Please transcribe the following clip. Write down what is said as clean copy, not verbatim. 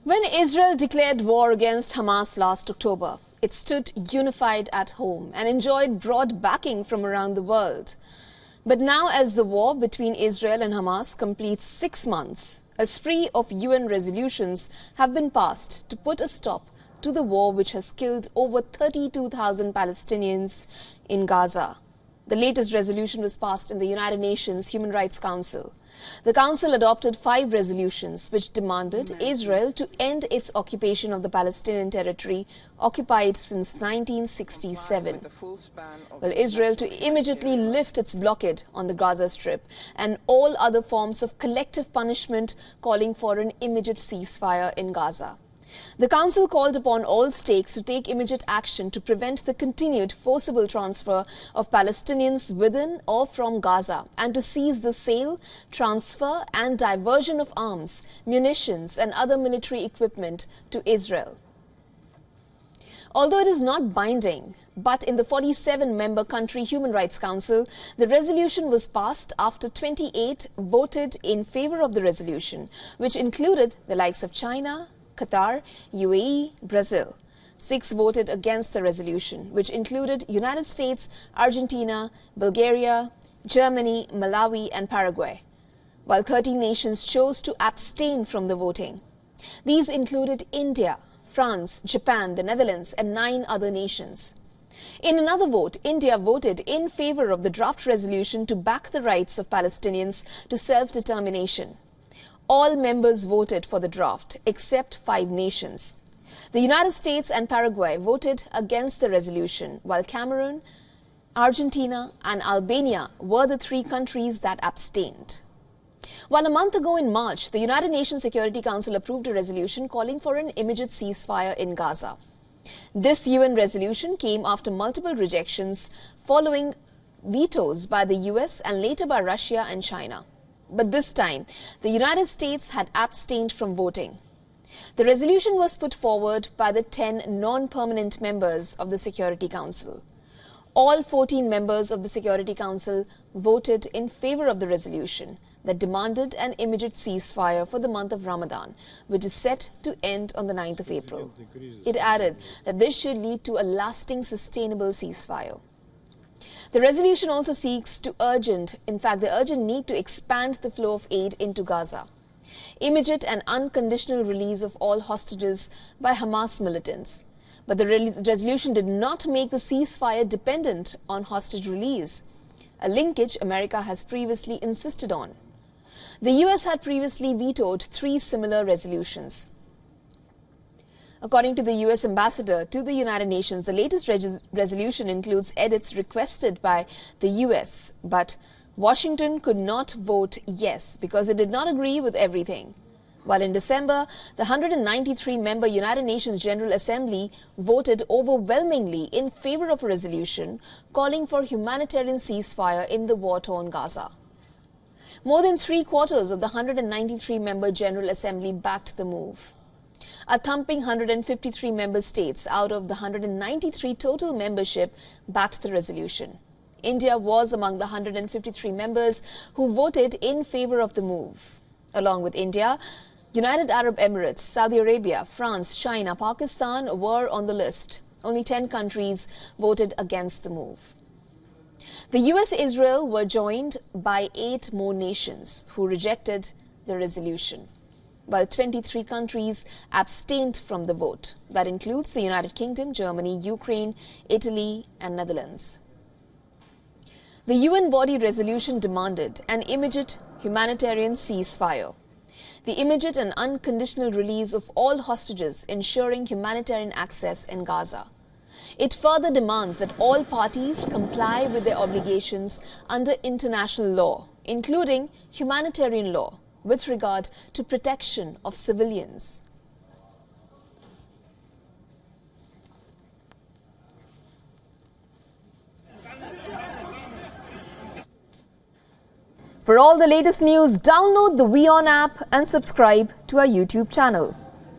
When Israel declared war against Hamas last October, it stood unified at home and enjoyed broad backing from around the world. But now, as the war between Israel and Hamas completes 6 months, a spree of UN resolutions have been passed to put a stop to the war which has killed over 32,000 Palestinians in Gaza. The latest resolution was passed in the United Nations Human Rights Council. The Council adopted 5 resolutions which demanded Israel to end its occupation of the Palestinian territory occupied since 1967, while Israel to immediately lift its blockade on the Gaza Strip and all other forms of collective punishment, calling for an immediate ceasefire in Gaza. The Council called upon all stakes to take immediate action to prevent the continued forcible transfer of Palestinians within or from Gaza and to seize the sale, transfer and diversion of arms, munitions and other military equipment to Israel. Although it is not binding, but in the 47-member country Human Rights Council, the resolution was passed after 28 voted in favor of the resolution, which included the likes of China, Qatar, UAE, Brazil. 6 voted against the resolution, which included United States, Argentina, Bulgaria, Germany, Malawi and Paraguay, while 13 nations chose to abstain from the voting. These included India, France, Japan, the Netherlands and 9 other nations. In another vote, India voted in favor of the draft resolution to back the rights of Palestinians to self-determination. All members voted for the draft, except 5 nations. The United States and Paraguay voted against the resolution, while Cameroon, Argentina and Albania were the 3 countries that abstained. While a month ago in March, the United Nations Security Council approved a resolution calling for an immediate ceasefire in Gaza. This UN resolution came after multiple rejections following vetoes by the US and later by Russia and China. But this time, the United States had abstained from voting. The resolution was put forward by the 10 non-permanent members of the Security Council. All 14 members of the Security Council voted in favor of the resolution that demanded an immediate ceasefire for the month of Ramadan, which is set to end on the 9th of April. It added that this should lead to a lasting, sustainable ceasefire. The resolution also seeks the urgent need to expand the flow of aid into Gaza, immediate and unconditional release of all hostages by Hamas militants. But the resolution did not make the ceasefire dependent on hostage release, a linkage America has previously insisted on. The US had previously vetoed 3 similar resolutions. According to the US ambassador to the United Nations, the latest resolution includes edits requested by the US, but Washington could not vote yes because it did not agree with everything. While in December, the 193-member United Nations General Assembly voted overwhelmingly in favor of a resolution calling for humanitarian ceasefire in the war-torn Gaza. More than 3/4 of the 193-member General Assembly backed the move. A thumping 153 member states out of the 193 total membership backed the resolution. India was among the 153 members who voted in favor of the move. Along with India, United Arab Emirates, Saudi Arabia, France, China, Pakistan were on the list. Only 10 countries voted against the move. The US-Israel were joined by 8 more nations who rejected the resolution, while 23 countries abstained from the vote. That includes the United Kingdom, Germany, Ukraine, Italy and Netherlands. The UN body resolution demanded an immediate humanitarian ceasefire, the immediate and unconditional release of all hostages, ensuring humanitarian access in Gaza. It further demands that all parties comply with their obligations under international law, including humanitarian law, with regard to protection of civilians. For all the latest news, download the WION app and subscribe to our YouTube channel.